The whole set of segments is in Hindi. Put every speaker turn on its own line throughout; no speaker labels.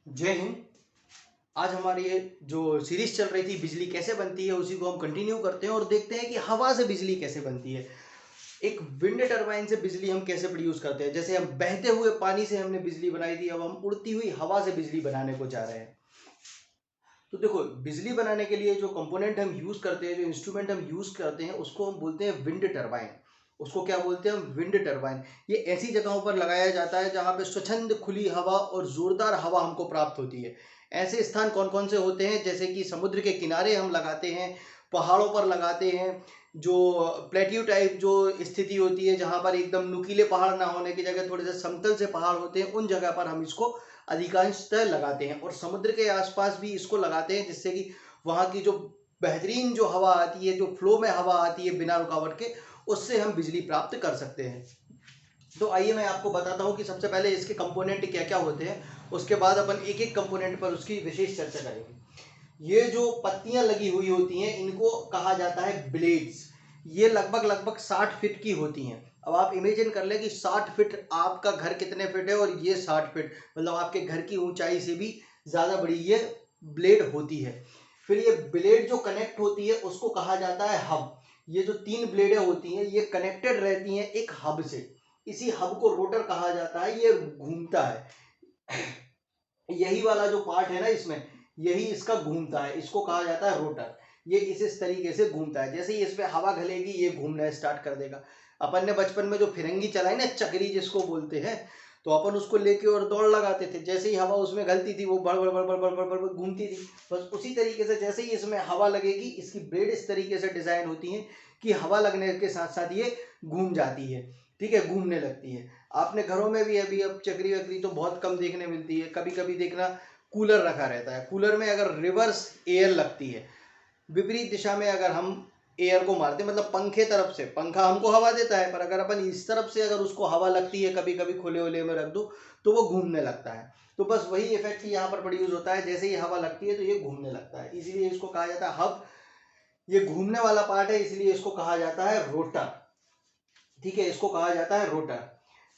जय हिंद। आज हमारी ये जो सीरीज चल रही थी बिजली कैसे बनती है उसी को हम कंटिन्यू करते हैं और देखते हैं कि हवा से बिजली कैसे बनती है। एक विंड टरबाइन से बिजली हम कैसे प्रोड्यूस करते हैं। जैसे हम बहते हुए पानी से हमने बिजली बनाई थी, अब हम उड़ती हुई हवा से बिजली बनाने को जा रहे हैं। तो देखो, बिजली बनाने के लिए जो कंपोनेंट हम यूज करते हैं, जो इंस्ट्रूमेंट हम यूज करते हैं, उसको हम बोलते हैं विंड टरबाइन। उसको क्या बोलते हैं हम? Wind turbine. ये ऐसी जगहों पर लगाया जाता है जहां पे स्वच्छंद खुली हवा और जोरदार हवा हमको प्राप्त होती है। ऐसे स्थान कौन कौन से होते हैं? जैसे कि समुद्र के किनारे हम लगाते हैं, पहाड़ों पर लगाते हैं, जो प्लेट्यू टाइप जो स्थिति होती है जहां पर एकदम नुकीले पहाड़ ना होने की जगह थोड़े से समतल से पहाड़ होते हैं, उन जगह पर हम इसको अधिकांशतः लगाते हैं। और समुद्र के आसपास भी इसको लगाते हैं, जिससे कि वहाँ की जो बेहतरीन जो हवा आती है, जो फ्लो में हवा आती है बिना रुकावट के, उससे हम बिजली प्राप्त कर सकते हैं। तो आइए मैं आपको बताता हूँ कि सबसे पहले इसके कंपोनेंट क्या क्या होते हैं, उसके बाद अपन एक एक कंपोनेंट पर उसकी विशेष चर्चा करेंगे। ये जो पत्तियां लगी हुई होती हैं इनको कहा जाता है ब्लेड्स। ये लगभग लगभग 60 फीट की होती हैं। अब आप इमेजिन कर ले कि 60 फीट, आपका घर कितने फीट है और ये 60 फीट, मतलब आपके घर की ऊंचाई से भी ज्यादा बड़ी ये ब्लेड होती है। फिर ये ब्लेड जो कनेक्ट होती है उसको कहा जाता है हब। ये जो 3 ब्लेडें होती हैं ये कनेक्टेड रहती हैं एक हब से। इसी हब को रोटर कहा जाता है। ये घूमता है, यही वाला जो पार्ट है ना इसमें, यही इसका घूमता है, इसको कहा जाता है रोटर। ये इस तरीके से घूमता है। जैसे ही इसमें हवा घलेगी ये घूमना स्टार्ट कर देगा। अपन ने बचपन में जो फिरंगी चलाई ना, चक्री जिसको बोलते हैं, तो अपन उसको लेके और दौड़ लगाते थे। जैसे ही हवा उसमें घलती थी वो बड़ बड़ बड़ बड़ बड़ बड़ बड़ घूमती थी। बस उसी तरीके से जैसे ही इसमें हवा लगेगी, इसकी ब्लेड इस तरीके से डिजाइन होती है कि हवा लगने के साथ साथ ये घूम जाती है। ठीक है, घूमने लगती है। आपने घरों में भी अभी अब चक्री वक्री तो बहुत कम देखने मिलती है। कभी कभी देखना कूलर रखा रहता है, कूलर में अगर रिवर्स एयर लगती है, विपरीत दिशा में अगर हम एयर को मारते हैं, मतलब पंखे तरफ से, पंखा हमको हवा देता है, पर अगर अपन इस तरफ से अगर उसको हवा लगती है, कभी कभी खुले उले में रख दो, तो वो घूमने लगता है। तो बस वही इफेक्ट यहाँ पर प्रोड्यूस होता है। जैसे ही हवा लगती है तो ये घूमने लगता है, इसीलिए इसको कहा जाता है हब। ये घूमने वाला पार्ट है, इसलिए इसको कहा जाता है रोटर। ठीक है, इसको कहा जाता है रोटर।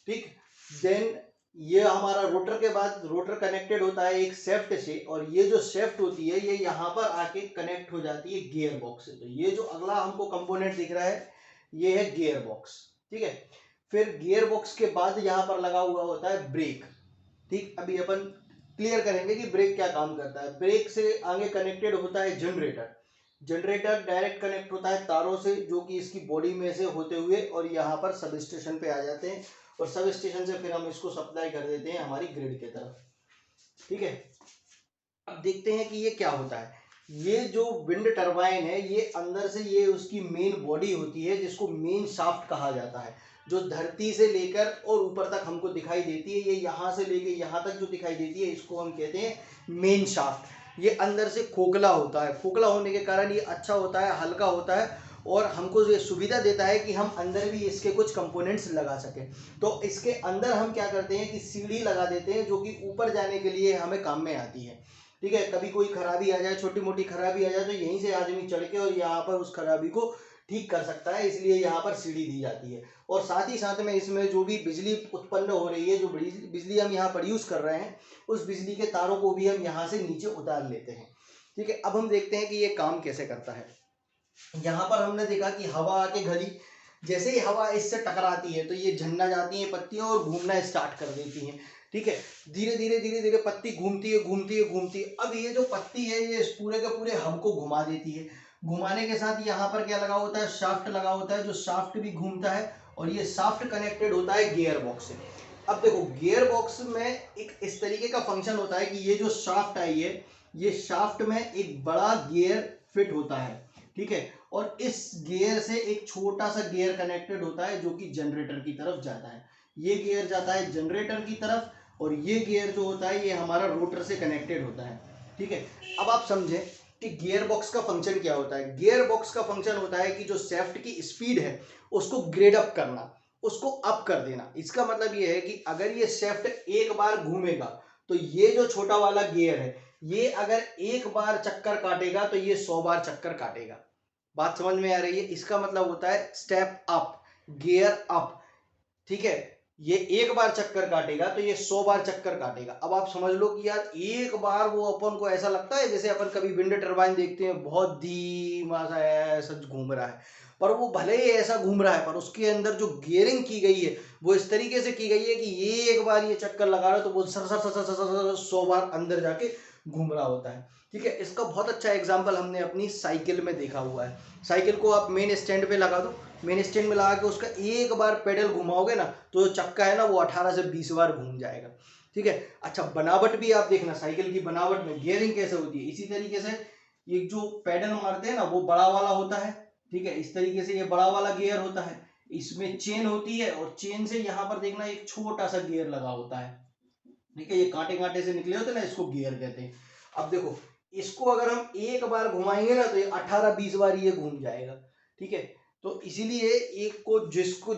ठीक। देन ये हमारा रोटर के बाद रोटर कनेक्टेड होता है एक शेफ्ट से, और ये जो शेफ्ट होती है ये यहाँ पर आके कनेक्ट हो जाती है गियर बॉक्स से। तो ये जो अगला हमको कंपोनेंट दिख रहा है ये है गियर बॉक्स। ठीक है। फिर गियर बॉक्स के बाद यहाँ पर लगा हुआ होता है ब्रेक। ठीक, अभी अपन क्लियर करेंगे कि ब्रेक क्या काम करता है। ब्रेक से आगे कनेक्टेड होता है जनरेटर। जनरेटर डायरेक्ट कनेक्ट होता है तारों से, जो कि इसकी बॉडी में से होते हुए और यहाँ पर सब स्टेशन पे आ जाते हैं, और सब स्टेशन से फिर हम इसको सप्लाई कर देते हैं हमारी ग्रिड की तरफ। ठीक है। अब देखते हैं कि ये क्या होता है। ये जो विंड टरबाइन है, ये अंदर से ये उसकी मेन बॉडी होती है जिसको मेन शाफ्ट कहा जाता है, जो धरती से लेकर और ऊपर तक हमको दिखाई देती है। ये यहाँ से लेके यहाँ तक जो दिखाई देती है इसको हम कहते हैं मेन शाफ्ट। ये अंदर से खोखला होता है, खोखला होने के कारण ये अच्छा होता है, हल्का होता है, और हमको ये सुविधा देता है कि हम अंदर भी इसके कुछ कंपोनेंट्स लगा सकें। तो इसके अंदर हम क्या करते हैं कि सीढ़ी लगा देते हैं, जो कि ऊपर जाने के लिए हमें काम में आती है। ठीक है, कभी कोई खराबी आ जाए, छोटी मोटी खराबी आ जाए, तो यहीं से आदमी चढ़ के और यहाँ पर उस खराबी को ठीक कर सकता है, इसलिए यहाँ पर सीढ़ी दी जाती है। और साथ ही साथ में इसमें जो भी बिजली उत्पन्न हो रही है, जो बिजली हम यहाँ प्रोड्यूस कर रहे हैं, उस बिजली के तारों को भी हम यहाँ से नीचे उतार लेते हैं। ठीक है, अब हम देखते हैं कि ये काम कैसे करता है। यहाँ पर हमने देखा कि हवा आके घली, जैसे ही हवा इससे टकराती है तो ये झन्ना जाती है पत्तियां और घूमना स्टार्ट कर देती हैं। ठीक है, धीरे धीरे धीरे धीरे पत्ती घूमती है घूमती है घूमती है। अब ये जो पत्ती है ये इस पूरे के पूरे हब को घुमा देती है। घुमाने के साथ यहाँ पर क्या लगा होता है? शाफ्ट लगा होता है, जो शाफ्ट भी घूमता है, और ये शाफ्ट कनेक्टेड होता है गियर बॉक्स से। अब देखो, गियर बॉक्स में एक इस तरीके का फंक्शन होता है कि ये जो शाफ्ट आई है, ये शाफ्ट में एक बड़ा गियर फिट होता है। ठीक है, और इस गियर से एक छोटा सा गियर कनेक्टेड होता है जो कि जनरेटर की तरफ जाता है। ये गियर जाता है जनरेटर की तरफ, और ये गियर जो होता है ये हमारा रोटर से कनेक्टेड होता है। ठीक है, अब आप समझें कि गियर बॉक्स का फंक्शन क्या होता है। गियर बॉक्स का फंक्शन होता है कि जो शेफ्ट की स्पीड है उसको ग्रेड अप करना, उसको अप कर देना। इसका मतलब ये है कि अगर ये शेफ्ट एक बार घूमेगा तो ये जो छोटा वाला गियर है ये अगर एक बार चक्कर काटेगा तो ये 100 बार चक्कर काटेगा। बात समझ में आ रही है? इसका मतलब होता है स्टेप अप, गियर अप। ठीक है, ये एक बार चक्कर काटेगा तो ये 100 बार चक्कर काटेगा। अब आप समझ लो कि यार एक बार वो अपन को ऐसा लगता है जैसे अपन कभी विंड टरबाइन देखते हैं बहुत धीमा सा ऐसा घूम रहा है, पर वो भले ही ऐसा घूम रहा है पर उसके अंदर जो गियरिंग की गई है वो इस तरीके से की गई है कि ये एक बार ये चक्कर लगा रहा है तो वो sir sir sir sir sir 100 बार अंदर जाके घूम रहा होता है। ठीक है, इसका बहुत अच्छा एग्जाम्पल हमने अपनी साइकिल में देखा हुआ है। साइकिल को आप मेन स्टैंड पे लगा दो, मेन स्टैंड में लगा के उसका एक बार पेडल घुमाओगे ना तो जो चक्का है ना वो 18 से 20 बार घूम जाएगा। ठीक है, अच्छा बनावट भी आप देखना, साइकिल की बनावट में गियरिंग कैसे होती है, इसी तरीके से ये जो पेडल मारते हैं ना वो बड़ा वाला होता है। ठीक है, इस तरीके से ये बड़ा वाला गियर होता है, इसमें चेन होती है और चेन से यहाँ पर देखना एक छोटा सा गियर लगा होता है। ठीक है, ये कांटे कांटे से निकले होते हैं ना, इसको गियर कहते हैं। अब देखो इसको अगर हम एक बार घुमाएंगे ना तो ये 18-20 बार ये घूम जाएगा। ठीक है, तो इसीलिए एक को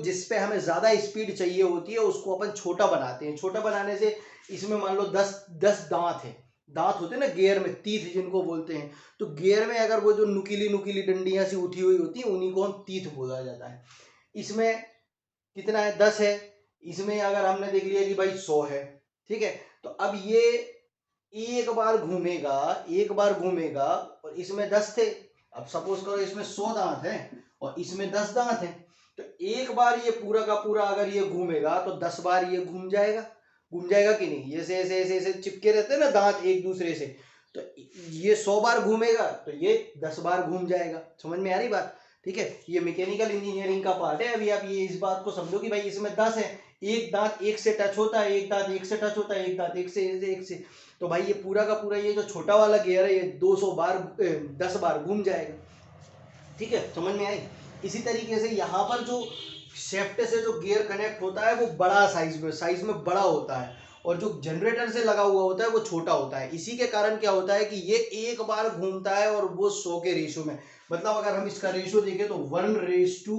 जिस पे हमें ज्यादा स्पीड चाहिए होती है उसको अपन छोटा बनाते हैं। छोटा बनाने से इसमें मान लो 10 दांत है, दांत होते हैं ना गियर में, तीथ जिनको बोलते हैं। तो गियर में अगर वो जो नुकीली नुकीली डंडियां सी उठी हुई होती है उन्हीं को हम तीथ बोला जाता है। इसमें कितना है, 10 है, इसमें अगर हमने देख लिया कि भाई 100 है। ठीक है, तो अब ये एक बार घूमेगा, एक बार घूमेगा और इसमें 10 थे। अब सपोज करो इसमें 100 दांत है और इसमें 10 दांत है, तो एक बार ये पूरा का पूरा अगर ये घूमेगा तो 10 बार ये घूम जाएगा। घूम जाएगा कि नहीं, ये ऐसे ऐसे ऐसे चिपके रहते हैं ना दांत एक दूसरे से, तो ये 100 बार घूमेगा तो ये 10 बार घूम जाएगा। समझ में आ रही बात? ठीक है, ये मैकेनिकल इंजीनियरिंग का पार्ट है। अभी आप ये इस बात को समझो कि भाई इसमें 10 है, एक दांत एक से टच होता है, एक दांत एक से टच होता है, एक दांत एक से, तो भाई ये पूरा का पूरा ये जो छोटा वाला गियर है ये 200 बार 10 बार घूम जाएगा। ठीक है, समझ में आई? इसी तरीके से यहाँ पर जो शेफ्ट से जो गियर कनेक्ट होता है वो बड़ा साइज में बड़ा होता है और जो जनरेटर से लगा हुआ होता है वो छोटा होता है। इसी के कारण क्या होता है कि ये एक बार घूमता है और वो 100 के रेशियो में, मतलब अगर हम इसका रेशियो देखें तो 1:100।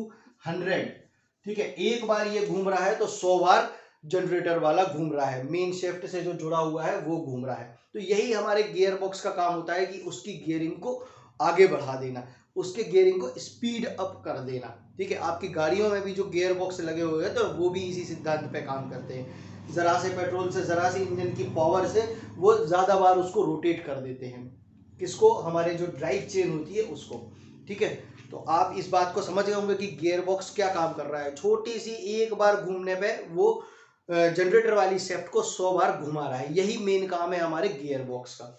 ठीक है, एक बार ये घूम रहा है तो 100 बार जनरेटर वाला घूम रहा है, मेन शेफ्ट से जो जुड़ा हुआ है वो घूम रहा है। तो यही हमारे गियर बॉक्स का काम होता है कि उसकी गियरिंग को आगे बढ़ा देना, उसके गियरिंग को स्पीड अप कर देना। ठीक है, आपकी गाड़ियों में भी जो गियर बॉक्स लगे हुए हैं तो वो भी इसी सिद्धांत पे काम करते हैं। जरा से पेट्रोल से, जरा सी इंजन की पावर से वो ज्यादा बार उसको रोटेट कर देते हैं, किसको, हमारे जो ड्राइव चेन होती है उसको। ठीक है, तो आप इस बात को समझ गए होंगे कि गियर बॉक्स क्या काम कर रहा है। छोटी सी एक बार घूमने पे वो जनरेटर वाली शेफ्ट को 100 बार घुमा रहा है, यही मेन काम है हमारे गियर बॉक्स का।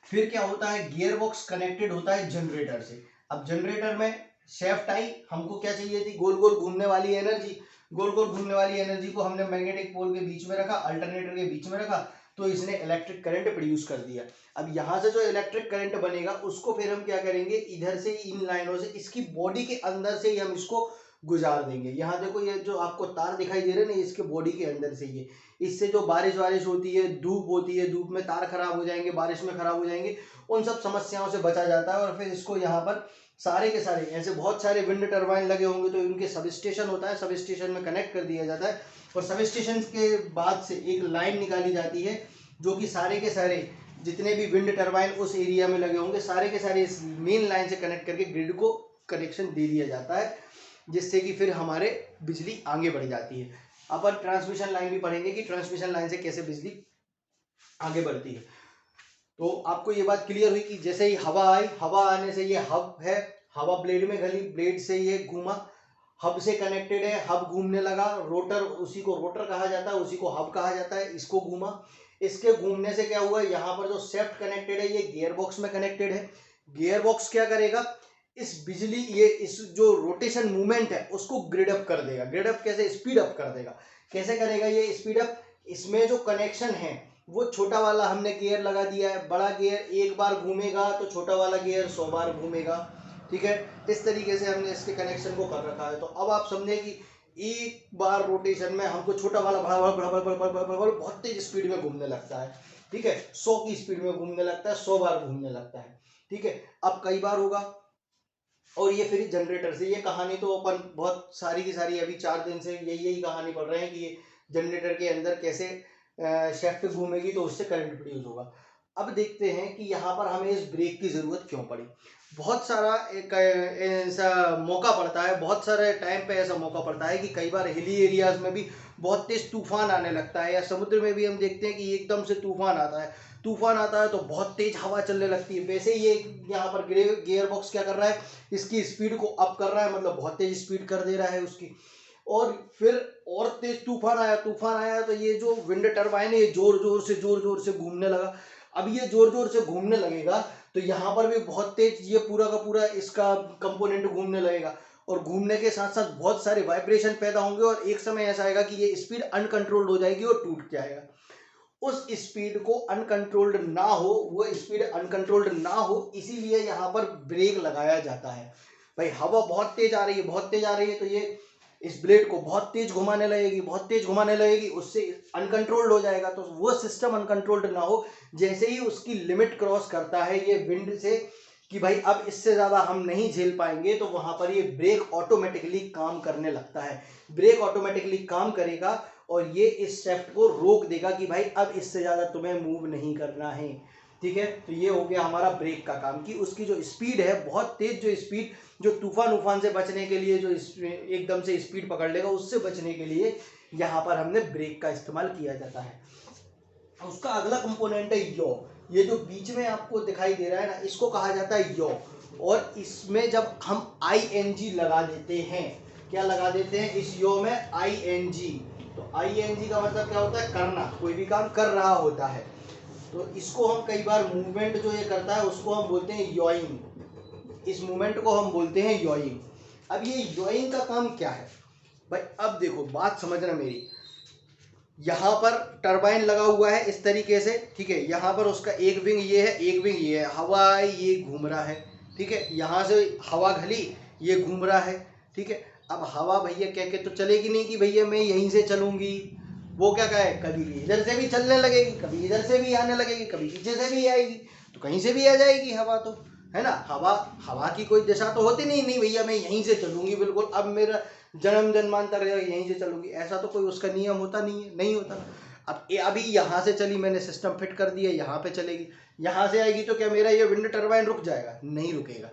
फिर क्या होता है, गियर बॉक्स कनेक्टेड होता है जनरेटर से। अब जनरेटर में शेफ्ट आई, हमको क्या चाहिए थी, गोल गोल घूमने वाली एनर्जी। गोल गोल घूमने वाली एनर्जी को हमने मैग्नेटिक पोल के बीच में रखा, अल्टरनेटर के बीच में रखा, तो इसने इलेक्ट्रिक करंट प्रोड्यूस कर दिया। अब यहां से जो इलेक्ट्रिक करंट बनेगा उसको फिर हम क्या करेंगे, इधर से इन लाइनों से इसकी बॉडी के अंदर से ही हम इसको गुजार देंगे। यहाँ देखो ये जो आपको तार दिखाई दे रहे हैं ना, इसके बॉडी के अंदर से ये, इससे जो बारिश वारिश होती है, धूप होती है, धूप में तार खराब हो जाएंगे, बारिश में खराब हो जाएंगे, उन सब समस्याओं से बचा जाता है। और फिर इसको यहाँ पर सारे के सारे, ऐसे बहुत सारे विंड टरबाइन लगे होंगे तो इनके सब स्टेशन होता है, सब स्टेशन में कनेक्ट कर दिया जाता है और सब स्टेशन के बाद से एक लाइन निकाली जाती है जो कि सारे के सारे जितने भी विंड टरबाइन उस एरिया में लगे होंगे सारे के सारे इस मेन लाइन से कनेक्ट करके ग्रिड को कनेक्शन दे दिया जाता है, जिससे कि फिर हमारे बिजली आगे बढ़ जाती है। अपन ट्रांसमिशन लाइन भी पढ़ेंगे कि ट्रांसमिशन लाइन से कैसे बिजली आगे बढ़ती है। तो आपको ये बात क्लियर हुई कि जैसे ही हवा आई, हवा आने से ये हब है, हवा ब्लेड में गली, ब्लेड से ये घूमा, हब से कनेक्टेड है, हब घूमने लगा, रोटर, उसी को रोटर कहा जाता है, उसी को हब कहा जाता है, इसको घूमा, इसके घूमने से क्या हुआ, यहाँ पर जो शेफ्ट कनेक्टेड है ये गियर बॉक्स में कनेक्टेड है। गियर बॉक्स क्या करेगा, इस बिजली, ये इस जो रोटेशन मूवमेंट है उसको ग्रिड अप कर देगा। ग्रिड अप कैसे, स्पीड अप कर देगा। कैसे करेगा ये स्पीड अप, इसमें जो कनेक्शन है वो छोटा वाला हमने गियर लगा दिया है, बड़ा गियर एक बार घूमेगा तो छोटा वाला गियर 100 बार घूमेगा। ठीक है, इस तरीके से हमने इसके कनेक्शन को कर रखा है। तो अब आप समझे कि एक बार रोटेशन में हमको छोटा वाला बहुत तेज स्पीड में घूमने लगता है। ठीक है, 100 की स्पीड में घूमने लगता है, 100 बार घूमने लगता है। ठीक है, अब कई बार होगा। और ये फिर जनरेटर से, ये कहानी तो अपन बहुत सारी की सारी अभी 4 दिन से यही कहानी पढ़ रहे हैं कि ये जनरेटर के अंदर कैसे शेफ्ट घूमेगी तो उससे करंट प्रोड्यूस होगा। अब देखते हैं कि यहाँ पर हमें इस ब्रेक की ज़रूरत क्यों पड़ी। बहुत सारा एक ऐसा मौका पड़ता है, बहुत सारे टाइम पे ऐसा मौका पड़ता है कि कई बार हिली एरियाज़ में भी बहुत तेज़ तूफान आने लगता है, या समुद्र में भी हम देखते हैं कि एकदम से तूफान आता है। तूफान आता है तो बहुत तेज़ हवा चलने लगती है। वैसे ही ये यहाँ पर गियर बॉक्स क्या कर रहा है, इसकी स्पीड को अप कर रहा है, मतलब बहुत तेज़ स्पीड कर दे रहा है उसकी। और फिर और तेज तूफान आया तो ये जो विंड टरबाइन है ये जोर जोर से घूमने लगा। अब ये जोर जोर से घूमने लगेगा तो यहाँ पर भी बहुत तेज ये पूरा का पूरा इसका कंपोनेंट घूमने लगेगा, और घूमने के साथ साथ बहुत सारे वाइब्रेशन पैदा होंगे, और एक समय ऐसा आएगा कि ये स्पीड अनकंट्रोल्ड हो जाएगी और टूट जाएगा। उस स्पीड को अनकंट्रोल्ड ना हो, वो स्पीड अनकंट्रोल्ड ना हो, इसीलिए यहाँ पर ब्रेक लगाया जाता है। भाई हवा बहुत तेज आ रही है, बहुत तेज आ रही है, तो ये इस ब्लेड को बहुत तेज घुमाने लगेगी, बहुत तेज घुमाने लगेगी, उससे अनकंट्रोल्ड हो जाएगा। तो वो सिस्टम अनकंट्रोल्ड ना हो, जैसे ही उसकी लिमिट क्रॉस करता है ये विंड से कि भाई अब इससे ज़्यादा हम नहीं झेल पाएंगे, तो वहाँ पर ये ब्रेक ऑटोमेटिकली काम करने लगता है। ब्रेक ऑटोमेटिकली काम करेगा और ये इस शेफ्ट को रोक देगा कि भाई अब इससे ज़्यादा तुम्हें मूव नहीं करना है। ठीक है, तो ये हो गया हमारा ब्रेक का काम कि उसकी जो स्पीड है, बहुत तेज जो स्पीड, जो तूफान से बचने के लिए जो एकदम से स्पीड पकड़ लेगा, उससे बचने के लिए यहाँ पर हमने ब्रेक का इस्तेमाल किया जाता है। उसका अगला कंपोनेंट है यॉ। ये जो बीच में आपको दिखाई दे रहा है ना, इसको कहा जाता है यॉ। और इसमें जब हम ING लगा देते हैं, क्या लगा देते हैं इस यॉ में, ING। तो ING का मतलब क्या होता है, करना, कोई भी काम कर रहा होता है। तो इसको हम कई बार मूवमेंट जो ये करता है उसको हम बोलते हैं यॉइंग। इस मूवमेंट को हम बोलते हैं यॉइंग। अब ये यॉइंग का काम क्या है भाई, अब देखो बात समझना मेरी। यहाँ पर टरबाइन लगा हुआ है इस तरीके से, ठीक है, यहाँ पर उसका एक विंग ये है, एक विंग ये है, हवा आई ये घूम रहा है, ठीक है, यहाँ से हवा घली ये घूम रहा है, ठीक है। अब हवा भैया कह के तो चलेगी नहीं कि भैया मैं यहीं से चलूंगी, वो क्या कहे, कभी इधर से भी चलने लगेगी, कभी इधर से भी आने लगेगी, कभी पीछे से भी आएगी, तो कहीं से भी आ जाएगी हवा, तो है ना। हवा की कोई दिशा तो होती नहीं, नहीं भैया मैं यहीं से चलूंगी बिल्कुल, अब मेरा जन्म जन्मांतर यहीं से चलूंगी, ऐसा तो कोई उसका नियम होता नहीं है, नहीं होता। अब अभी यहाँ से चली, मैंने सिस्टम फिट कर दिया, यहाँ पे चलेगी, यहाँ से आएगी तो क्या मेरा ये विंड टरबाइन रुक जाएगा, नहीं रुकेगा।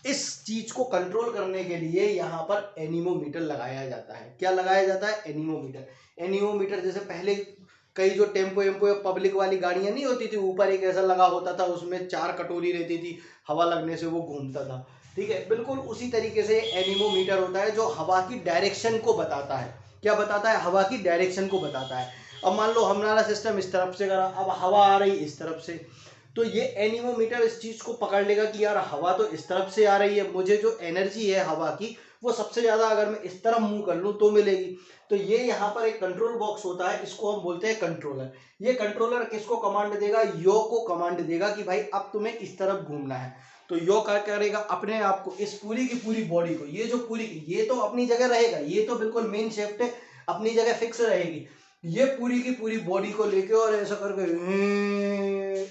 इस चीज को कंट्रोल करने के लिए यहाँ पर एनीमोमीटर लगाया जाता है। क्या लगाया जाता है, एनीमोमीटर। एनीमोमीटर जैसे पहले कई जो टेम्पो एम्पो पब्लिक वाली गाड़ियां नहीं होती थी, ऊपर एक ऐसा लगा होता था, उसमें 4 कटोरी रहती थी, हवा लगने से वो घूमता था, ठीक है, बिल्कुल उसी तरीके से एनीमोमीटर होता है जो हवा की डायरेक्शन को बताता है। क्या बताता है, हवा की डायरेक्शन को बताता है। अब मान लो हमारा सिस्टम इस तरफ से करा, अब हवा आ रही इस तरफ से, तो ये एनीमोमीटर इस चीज को पकड़ लेगा कि यार हवा तो इस तरफ से आ रही है, मुझे जो एनर्जी है हवा की वो सबसे ज्यादा अगर मैं इस तरफ मूव कर लूं तो मिलेगी। तो ये यहाँ पर एक कंट्रोल बॉक्स होता है, इसको हम बोलते हैं कंट्रोलर। ये कंट्रोलर किसको कमांड देगा, यो को कमांड देगा कि भाई अब तुम्हें इस तरफ घूमना है। तो यो क्या करेगा, अपने आप को, इस पूरी की पूरी बॉडी को, ये जो पूरी, ये तो अपनी जगह रहेगा, ये तो बिल्कुल मेन शेफ्ट है, अपनी जगह फिक्स रहेगी, ये पूरी की पूरी बॉडी को लेके और ऐसा करके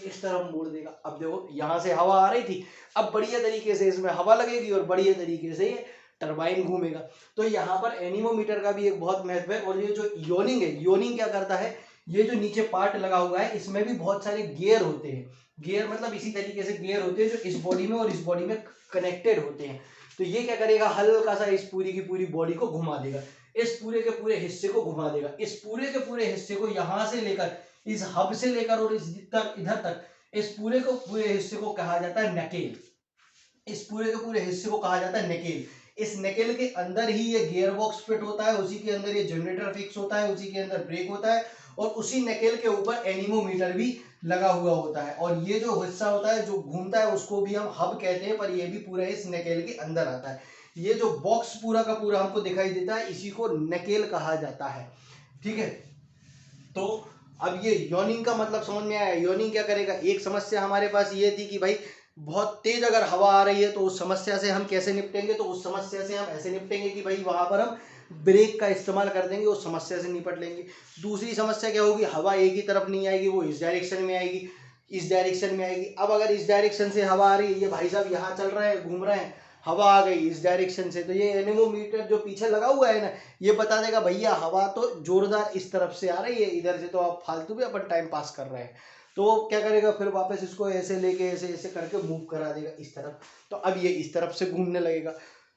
इस तरफ मोड़ देगा। अब देखो यहाँ से हवा आ रही थी, अब बढ़िया तरीके से इसमें हवा लगेगी और बढ़िया तरीके से ये टरबाइन घूमेगा। तो यहाँ पर एनीमोमीटर का भी एक बहुत महत्व है। और ये जो योनिंग है, योनिंग क्या करता है, ये जो नीचे पार्ट लगा हुआ है इसमें भी बहुत सारे गियर होते हैं। गियर मतलब इसी तरीके से गियर होते हैं जो इस बॉडी में और इस बॉडी में कनेक्टेड होते हैं। तो ये क्या करेगा, हल्का सा इस पूरी की पूरी बॉडी को घुमा देगा, इस पूरे के पूरे हिस्से को घुमा देगा, इस पूरे के पूरे हिस्से को यहाँ से लेकर, इस हब से लेकर और इस तक, इधर तक, इस पूरे को पूरे हिस्से को कहा जाता है नकेल। इस पूरे के पूरे हिस्से को कहा जाता है नकेल। इस नकेल के अंदर ही ये गियर बॉक्स फिट होता है, उसी के अंदर ये जनरेटर फिक्स होता है, उसी के अंदर ब्रेक होता है, और उसी नकेल के ऊपर एनीमोमीटर भी लगा हुआ होता है। और ये जो हिस्सा होता है जो घूमता है उसको भी हम हब कहते हैं, पर ये भी पूरा इस नकेल के अंदर आता है। ये जो बॉक्स पूरा का पूरा हमको दिखाई देता है इसी को नकेल कहा जाता है, ठीक है। तो अब ये योनिंग का मतलब समझ में आया। योनिंग क्या करेगा, एक समस्या हमारे पास ये थी कि भाई बहुत तेज अगर हवा आ रही है तो उस समस्या से हम कैसे निपटेंगे, तो उस समस्या से हम ऐसे निपटेंगे कि भाई वहां पर हम ब्रेक का इस्तेमाल कर देंगे, उस समस्या से निपट लेंगे। दूसरी समस्या क्या होगी, हवा एक ही तरफ नहीं आएगी, वो इस डायरेक्शन में आएगी, इस डायरेक्शन में आएगी। अब अगर इस डायरेक्शन से हवा आ रही है, ये भाई साहब यहाँ चल रहे हैं, घूम रहे हैं, हवा आ गई इस डायरेक्शन से, तो ये एनेमोमीटर जो पीछे लगा हुआ है ना, ये बता देगा भैया हवा तो जोरदार इस तरफ से आ रही है, इधर से तो आप फालतू भी अपन टाइम पास कर रहे हैं। तो वो क्या करेगा, फिर वापस इसको ऐसे लेके ऐसे ऐसे करके मूव करा देगा इस तरफ, तो अब ये इस तरफ से घूमने लगेगा।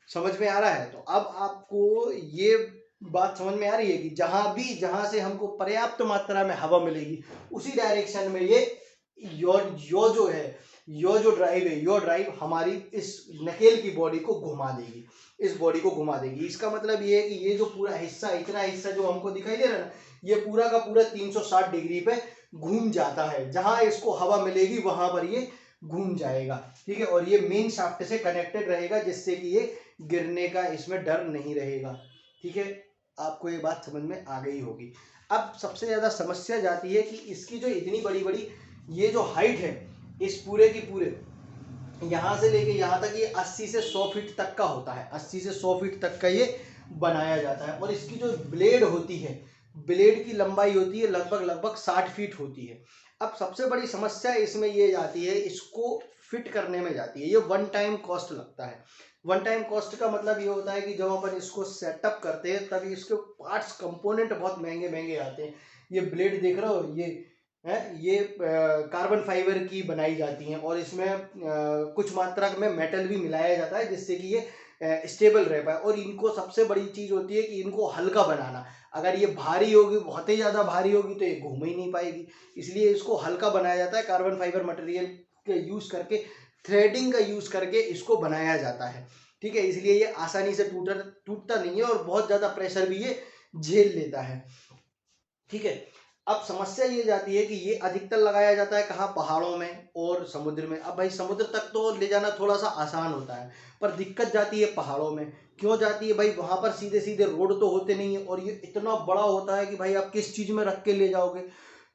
समझ में आ रहा है? तो अब आपको ये बात समझ में आ रही है कि जहां से हमको पर्याप्त मात्रा में हवा मिलेगी उसी डायरेक्शन में ये यो जो ड्राइव है, यो ड्राइव हमारी इस नकेल की बॉडी को घुमा देगी, इस बॉडी को घुमा देगी। इसका मतलब ये है कि ये जो पूरा हिस्सा, इतना हिस्सा जो हमको दिखाई दे रहा है ना, ये पूरा का पूरा 360 डिग्री पे घूम जाता है। जहां इसको हवा मिलेगी वहां पर ये घूम जाएगा, ठीक है। और ये मेन शाफ्ट से कनेक्टेड रहेगा, जिससे कि ये गिरने का इसमें डर नहीं रहेगा, ठीक है। आपको ये बात समझ में आ गई होगी। अब सबसे ज्यादा समस्या जाती है कि इसकी जो इतनी बड़ी बड़ी ये जो हाइट है, इस पूरे की पूरे यहाँ से लेके यहाँ तक, ये 80 से 100 फीट तक का होता है, 80 से 100 फीट तक का ये बनाया जाता है। और इसकी जो ब्लेड होती है, ब्लेड की लंबाई होती है लगभग 60 फीट होती है। अब सबसे बड़ी समस्या इसमें ये जाती है, इसको फिट करने में जाती है। ये वन टाइम कॉस्ट लगता है। वन टाइम कॉस्ट का मतलब ये होता है कि जब अपन इसको सेटअप करते हैं तभी इसके पार्ट्स कंपोनेंट बहुत महंगे महंगे आते हैं। ये ब्लेड देख रहे हो, ये कार्बन फाइबर की बनाई जाती हैं और इसमें कुछ मात्रा में मेटल भी मिलाया जाता है, जिससे कि ये स्टेबल रह पाए। और इनको सबसे बड़ी चीज़ होती है कि इनको हल्का बनाना। अगर ये भारी होगी, बहुत ही ज़्यादा भारी होगी, तो ये घूम ही नहीं पाएगी। इसलिए इसको हल्का बनाया जाता है, कार्बन फाइबर मटेरियल के यूज़ करके, थ्रेडिंग का यूज़ करके इसको बनाया जाता है, ठीक है। इसलिए ये आसानी से टूटता नहीं है और बहुत ज़्यादा प्रेशर भी ये झेल लेता है, ठीक है। अब समस्या ये जाती है कि ये अधिकतर लगाया जाता है कहाँ, पहाड़ों में और समुद्र में। अब भाई समुद्र तक तो ले जाना थोड़ा सा आसान होता है, पर दिक्कत जाती है पहाड़ों में। क्यों जाती है भाई? वहां पर सीधे सीधे रोड तो होते नहीं है और ये इतना बड़ा होता है कि भाई आप किस चीज में रख के ले जाओगे।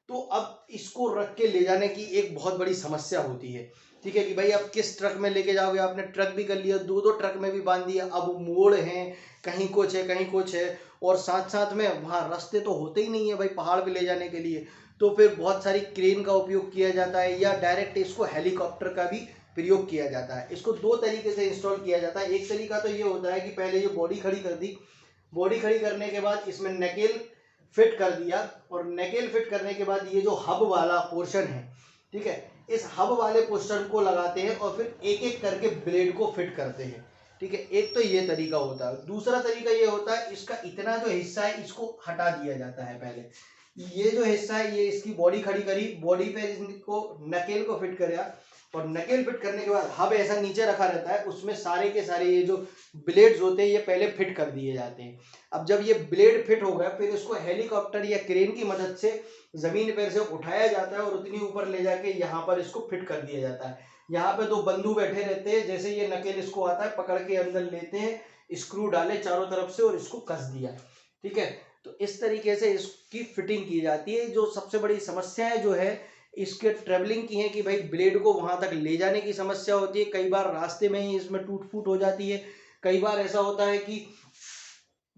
तो अब इसको रख के ले जाने की एक बहुत बड़ी समस्या होती है, ठीक है, कि भाई आप किस ट्रक में लेके जाओगे। आपने ट्रक भी कर लिया, दो दो ट्रक में भी बांध दिया, अब मोड़ है, कहीं कुछ है कहीं कुछ है, और साथ साथ में वहाँ रास्ते तो होते ही नहीं है भाई पहाड़ पे ले जाने के लिए। तो फिर बहुत सारी क्रेन का उपयोग किया जाता है या डायरेक्ट इसको हेलीकॉप्टर का भी प्रयोग किया जाता है। इसको दो तरीके से इंस्टॉल किया जाता है। एक तरीका तो ये होता है कि पहले ये बॉडी खड़ी कर दी, बॉडी खड़ी करने के बाद इसमें नकेल फिट कर दिया, और नकेल फिट करने के बाद ये जो हब वाला पोर्शन है, ठीक है, इस हब वाले पोर्शन को लगाते हैं और फिर एक एक करके ब्लेड को फिट करते हैं, ठीक है। एक तो ये तरीका होता है। दूसरा तरीका ये होता है, इसका इतना जो हिस्सा है इसको हटा दिया जाता है। पहले ये जो हिस्सा है, ये इसकी बॉडी खड़ी करी, बॉडी पे इसको नकेल को फिट करा, और नकेल फिट करने के बाद हब ऐसा नीचे रखा रहता है, उसमें सारे के सारे ये जो ब्लेड्स होते हैं ये पहले फिट कर दिए जाते हैं। अब जब ये ब्लेड फिट हो गया, फिर इसको हेलीकॉप्टर या क्रेन की मदद से जमीन पर से उठाया जाता है और उतनी ऊपर ले जाके यहाँ पर इसको फिट कर दिया जाता है। यहाँ पे दो बंधु बैठे रहते हैं, जैसे ये नकेल इसको आता है, पकड़ के अंदर लेते हैं, स्क्रू डाले चारों तरफ से और इसको कस दिया, ठीक है। तो इस तरीके से इसकी फिटिंग की जाती है। जो सबसे बड़ी समस्याएं जो है इसके ट्रेवलिंग की है कि भाई ब्लेड को वहां तक ले जाने की समस्या होती है। कई बार रास्ते में ही इसमें टूट फूट हो जाती है। कई बार ऐसा होता है कि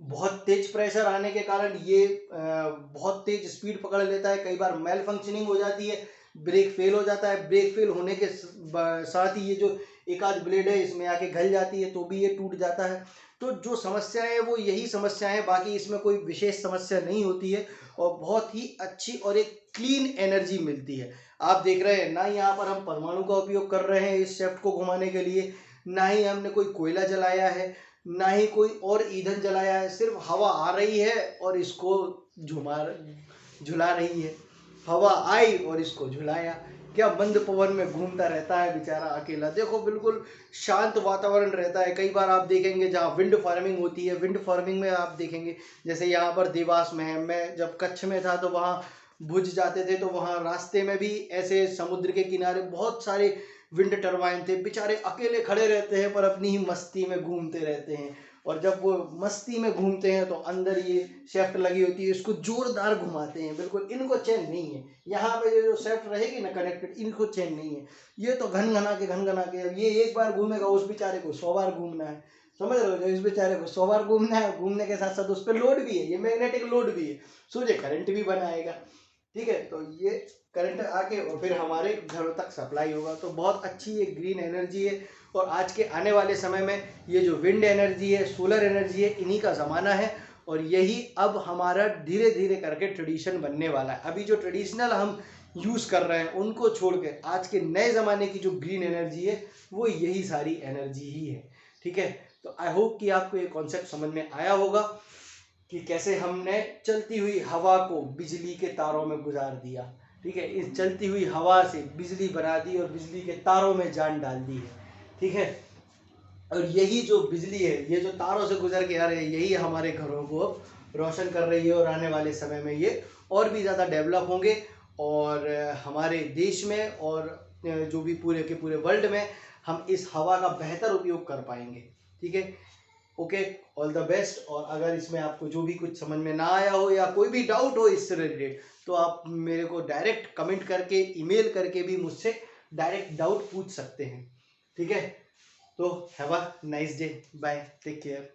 बहुत तेज प्रेशर आने के कारण ये बहुत तेज स्पीड पकड़ लेता है। कई बार मेल फंक्शनिंग हो जाती है, ब्रेक फेल हो जाता है। ब्रेक फेल होने के साथ ही ये जो एक आध ब्लेड है इसमें आके घल जाती है, तो भी ये टूट जाता है। तो जो समस्या है वो यही समस्या है, बाकी इसमें कोई विशेष समस्या नहीं होती है और बहुत ही अच्छी और एक क्लीन एनर्जी मिलती है। आप देख रहे हैं ना, यहाँ पर हम परमाणु का उपयोग कर रहे हैं इस शेफ्ट को घुमाने के लिए, ना ही हमने कोई कोयला जलाया है, ना ही कोई और ईंधन जलाया है। सिर्फ हवा आ रही है और इसको झुला रही है। हवा आई और इसको झुलाया। क्या मंद पवन में घूमता रहता है बेचारा अकेला। देखो बिल्कुल शांत वातावरण रहता है। कई बार आप देखेंगे जहाँ विंड फार्मिंग होती है, विंड फार्मिंग में आप देखेंगे जैसे यहाँ पर देवास में है। मैं जब कच्छ में था तो वहाँ भुज जाते थे, तो वहाँ रास्ते में भी ऐसे समुद्र के किनारे बहुत सारे विंड टरबाइन थे। बेचारे अकेले खड़े रहते हैं पर अपनी ही मस्ती में घूमते रहते हैं, और जब वो मस्ती में घूमते हैं तो अंदर ये शेफ्ट लगी होती है, इसको जोरदार घुमाते हैं। बिल्कुल इनको चैन नहीं है। यहाँ पे जो शेफ्ट रहेगी ना कनेक्टेड, इनको चैन नहीं है। ये तो घन घना के अब ये एक बार घूमेगा, उस बेचारे को 100 बार घूमना है। समझ रहे हो? जो इस बेचारे को 100 बार घूमना है, घूमने के साथ साथ उस पर लोड भी है, ये मैग्नेटिक लोड भी है, सूर्य करंट भी बनाएगा, ठीक है। तो ये करंट आके और फिर हमारे घरों तक सप्लाई होगा। तो बहुत अच्छी ये ग्रीन एनर्जी है। और आज के आने वाले समय में ये जो विंड एनर्जी है, सोलर एनर्जी है, इन्हीं का ज़माना है। और यही अब हमारा धीरे धीरे करके ट्रेडिशन बनने वाला है। अभी जो ट्रेडिशनल हम यूज़ कर रहे हैं उनको छोड़ के आज के नए ज़माने की जो ग्रीन एनर्जी है वो यही सारी एनर्जी ही है। ठीक है, तो आई होप कि आपको ये कॉन्सेप्ट समझ में आया होगा कि कैसे हमने चलती हुई हवा को बिजली के तारों में गुजार दिया। ठीक है, इस चलती हुई हवा से बिजली बना दी और बिजली के तारों में जान डाल दी है। ठीक है, और यही जो बिजली है ये जो तारों से गुजर के आ रही है यही हमारे घरों को अब रोशन कर रही है और आने वाले समय में ये और भी ज़्यादा डेवलप होंगे और हमारे देश में और जो भी पूरे के पूरे वर्ल्ड में हम इस हवा का बेहतर उपयोग कर पाएंगे। ठीक है, ओके, ऑल द बेस्ट। और अगर इसमें आपको जो भी कुछ समझ में ना आया हो या कोई भी डाउट हो इससे रिलेटेड तो आप मेरे को डायरेक्ट कमेंट करके ईमेल करके भी मुझसे डायरेक्ट डाउट पूछ सकते हैं। ठीक है, तो have a nice day, bye, take care.